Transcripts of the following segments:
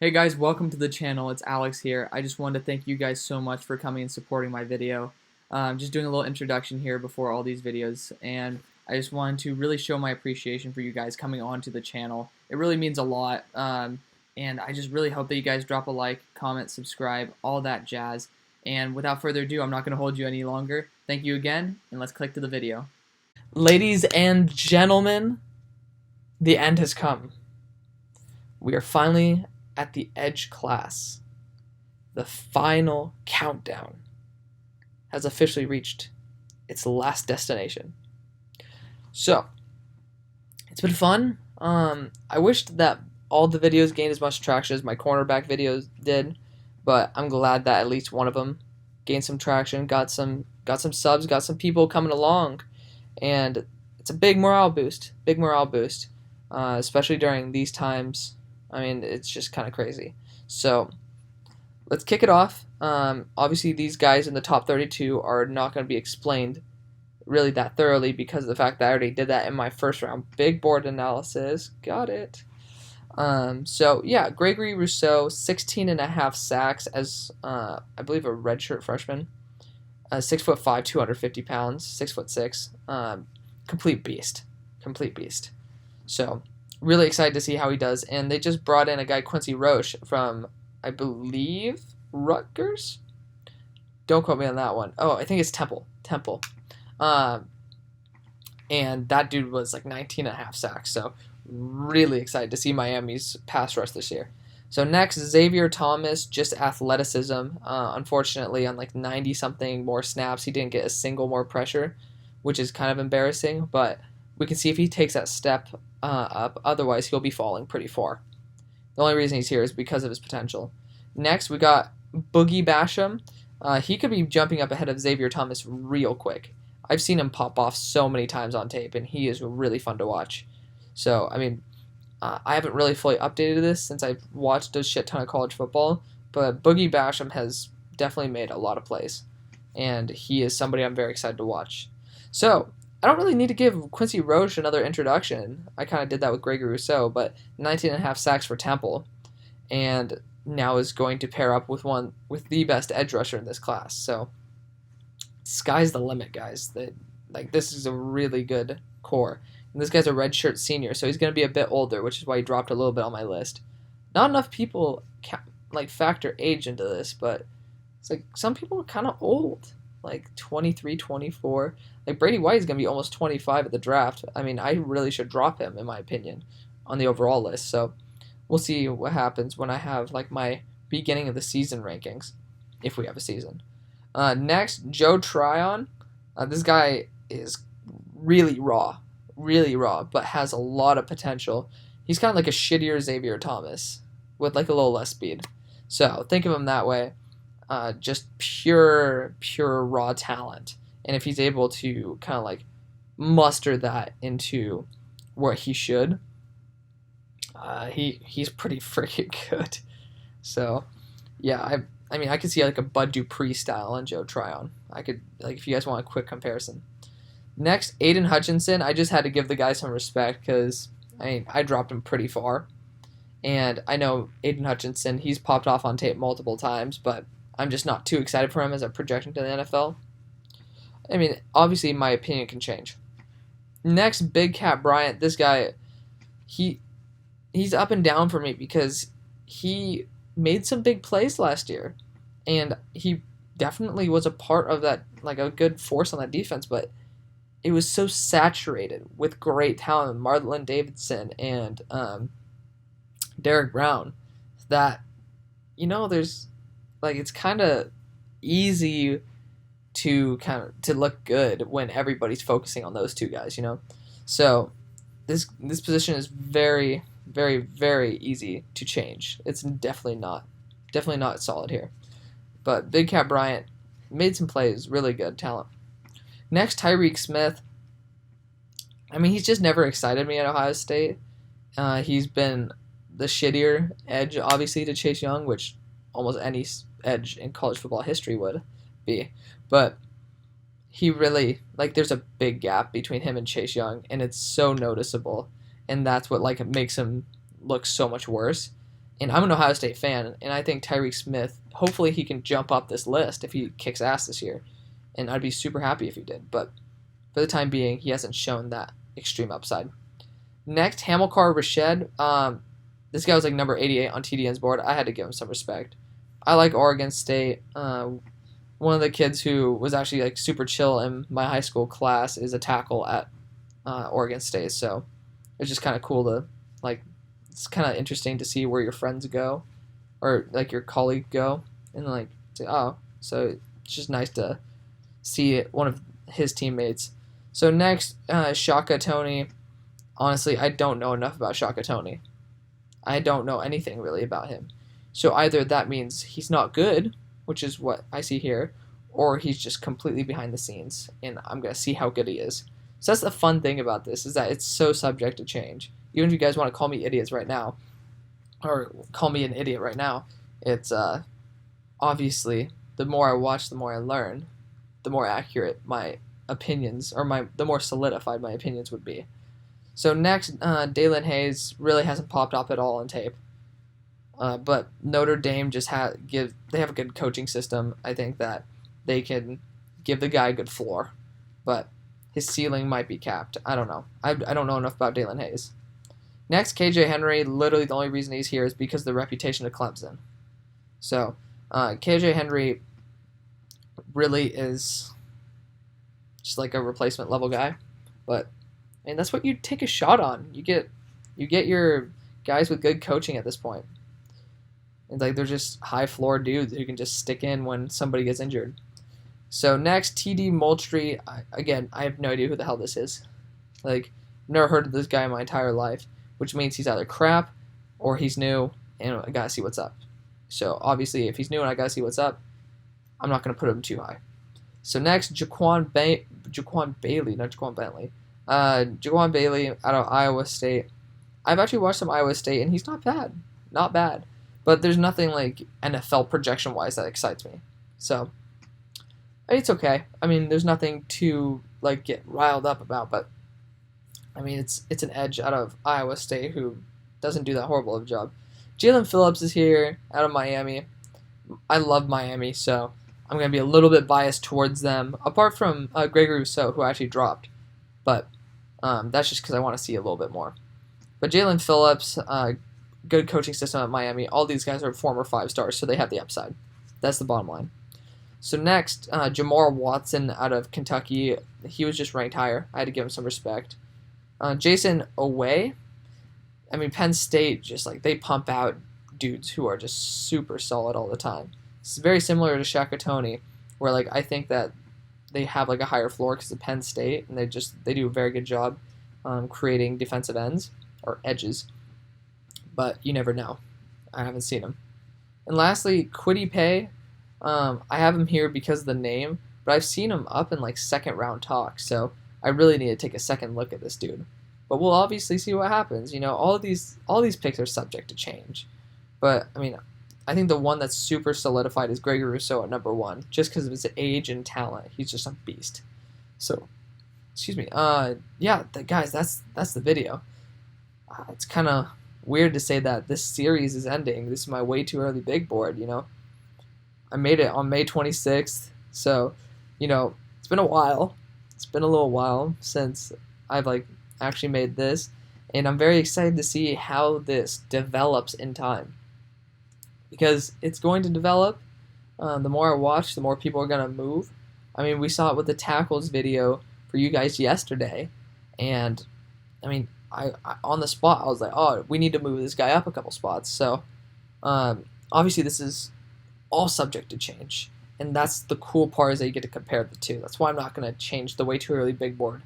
Hey guys, welcome to the channel. It's Alex here. I just wanted to thank you guys so much for coming and supporting my video. Just doing a little introduction here before all these videos, and I just wanted to really show my appreciation for you guys coming onto the channel. It really means a lot, and I just really hope that you guys drop a like, comment, subscribe, all that jazz. And without further ado, I'm not going to hold you any longer. Thank you again, and let's click to the video. Ladies and gentlemen, the end has come. We are finally at the Edge class. The final countdown has officially reached its last destination. So, it's been fun. I wished that all the videos gained as much traction as my cornerback videos did, but I'm glad that at least one of them gained some traction, got some subs, got some people coming along, and it's a big morale boost. Big morale boost, especially during these times. I mean, it's just kind of crazy. So, let's kick it off. Obviously, these guys in the top 32 are not going to be explained really that thoroughly because of the fact that I already did that in my first round. Big board analysis. Got it. So, yeah, Gregory Rousseau, 16 and a half sacks as, I believe, a redshirt freshman. 6'5", 250 pounds, 6'6". Complete beast. Complete beast. So, really excited to see how he does. And they just brought in a guy, Quincy Roche, from, I believe, Rutgers? Don't quote me on that one. Oh, I think it's Temple. And that dude was like 19 and a half sacks. So really excited to see Miami's pass rush this year. So next, Xavier Thomas, just athleticism. Unfortunately, on like 90-something more snaps, he didn't get a single more pressure, which is kind of embarrassing. But we can see if he takes that step up. Otherwise, he'll be falling pretty far. The only reason he's here is because of his potential. Next, we got Boogie Basham. He could be jumping up ahead of Xavier Thomas real quick. I've seen him pop off so many times on tape, and he is really fun to watch. So, I mean, I haven't really fully updated this since I've watched a shit ton of college football, but Boogie Basham has definitely made a lot of plays, and he is somebody I'm very excited to watch. So, I don't really need to give Quincy Roche another introduction. I kind of did that with Gregory Rousseau, but 19 and a half sacks for Temple, and now is going to pair up with the best edge rusher in this class. So, sky's the limit, guys. This is a really good core. And this guy's a redshirt senior, so he's going to be a bit older, which is why he dropped a little bit on my list. Not enough people factor age into this, but it's like some people are kind of old, like 23, 24. Like Brady White is going to be almost 25 at the draft. I mean, I really should drop him, in my opinion, on the overall list. So we'll see what happens when I have like my beginning of the season rankings, if we have a season. Next, Joe Tryon. This guy is really raw, but has a lot of potential. He's kind of like a shittier Xavier Thomas with like a little less speed. So think of him that way. Just pure raw talent. And if he's able to kind of like muster that into where he should, he's pretty freaking good. So yeah, I mean I could see like a Bud Dupree style on Joe Tryon. I could, like, if you guys want a quick comparison. Next, Aiden Hutchinson. I just had to give the guy some respect because I dropped him pretty far. And I know Aiden Hutchinson, he's popped off on tape multiple times, but I'm just not too excited for him as a projection to the NFL. I mean, obviously my opinion can change. Next, Big Cat Bryant. This guy, he's up and down for me because he made some big plays last year. And he definitely was a part of that, like a good force on that defense, but it was so saturated with great talent, Marlon Davidson and Derek Brown, that, there's, like, it's kind of easy to look good when everybody's focusing on those two guys, So this position is very, very, very easy to change. It's definitely not solid here. But Big Cat Bryant made some plays, really good talent. Next, Tyreek Smith. I mean, he's just never excited me at Ohio State. He's been the shittier edge, obviously, to Chase Young, which almost any edge in college football history would be. But he really, there's a big gap between him and Chase Young, and it's so noticeable. And that's what, makes him look so much worse. And I'm an Ohio State fan, and I think Tyreek Smith, hopefully he can jump up this list if he kicks ass this year. And I'd be super happy if he did. But for the time being, he hasn't shown that extreme upside. Next, Hamilcar Rashed. This guy was like number 88 on TDN's board. I had to give him some respect. I like Oregon State. One of the kids who was actually like super chill in my high school class is a tackle at Oregon State. So it's just kind of cool to like. It's kind of interesting to see where your friends go, or like your colleague go, and like say, oh, so it's just nice to see one of his teammates. So next, Shaka Toney. Honestly, I don't know enough about Shaka Toney. I don't know anything really about him. So either that means he's not good, which is what I see here, or he's just completely behind the scenes, and I'm going to see how good he is. So that's the fun thing about this, is that it's so subject to change. Even if you guys want to call me idiots right now, or call me an idiot right now, it's obviously the more I watch, the more I learn, the more accurate my opinions, or the more solidified my opinions would be. So next, Dalen Hayes really hasn't popped up at all on tape. But Notre Dame just they have a good coaching system. I think that they can give the guy a good floor, but his ceiling might be capped. I don't know. I don't know enough about Dalen Hayes. Next, KJ Henry. Literally the only reason he's here is because of the reputation of Clemson. So KJ Henry really is just like a replacement level guy, but and that's what you take a shot on. You get your guys with good coaching at this point. And like they're just high floor dudes who can just stick in when somebody gets injured. So next, TD Moultrie. I have no idea who the hell this is. Like, never heard of this guy in my entire life, which means he's either crap or he's new, and I gotta see what's up. So obviously, if he's new and I gotta see what's up, I'm not gonna put him too high. So next, Jaquan Bailey, not Jaquan Bentley. Jaquan Bailey out of Iowa State. I've actually watched some Iowa State, and he's not bad. But there's nothing like NFL projection wise that excites me. So it's okay. I mean, there's nothing to like get riled up about, but I mean, it's an edge out of Iowa State, who doesn't do that horrible of a job. Jalen Phillips is here out of Miami. I love Miami, so I'm going to be a little bit biased towards them, apart from Gregory Rousseau, who actually dropped. But that's just because I want to see a little bit more. But Jalen Phillips, good coaching system at Miami. All these guys are former 5-stars, so they have the upside. That's the bottom line. So next, Jamar Watson out of Kentucky. He was just ranked higher. I had to give him some respect. Jason Oweh. I mean, Penn State, just like they pump out dudes who are just super solid all the time. It's very similar to Shaka Toney, where like I think that they have like a higher floor because of Penn State, and they do a very good job creating defensive ends or edges. But you never know. I haven't seen him. And lastly, Kwity Paye. I have him here because of the name, but I've seen him up in like second round talks, so I really need to take a second look at this dude. But we'll obviously see what happens. You know, all these picks are subject to change. But I mean, I think the one that's super solidified is Gregory Rousseau at number 1, just because of his age and talent. He's just a beast. So, excuse me. Yeah, guys, that's the video. It's kind of weird to say that this series is ending. This is my way too early big board. You know, I made it on May 26th, so you know it's been a while. It's been a little while since I've like actually made this, and I'm very excited to see how this develops in time, because it's going to develop. The more I watch, the more people are going to move. I mean, we saw it with the tackles video for you guys yesterday, and I mean, I on the spot, I was like, oh, we need to move this guy up a couple spots. So obviously this is all subject to change, and that's the cool part, is that you get to compare the two. That's why I'm not going to change the way too early big board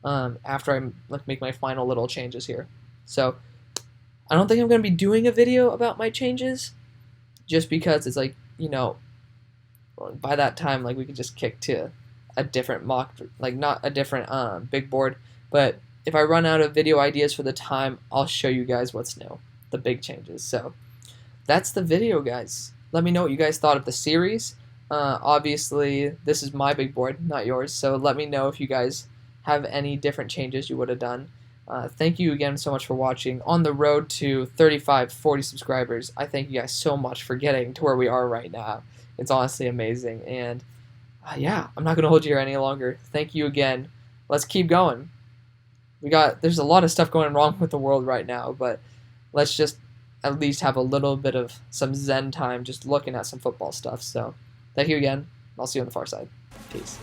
after I like make my final little changes here. So I don't think I'm going to be doing a video about my changes, just because it's like, you know, by that time, like we could just kick to a different mock, like not a different big board. But if I run out of video ideas for the time, I'll show you guys what's new, the big changes. So that's the video, guys. Let me know what you guys thought of the series. Obviously, this is my big board, not yours. So let me know if you guys have any different changes you would have done. Thank you again so much for watching. On the road to 35, 40 subscribers, I thank you guys so much for getting to where we are right now. It's honestly amazing. And yeah, I'm not going to hold you here any longer. Thank you again. Let's keep going. There's a lot of stuff going wrong with the world right now, but let's just at least have a little bit of some zen time just looking at some football stuff. So thank you again. I'll see you on the far side. Peace.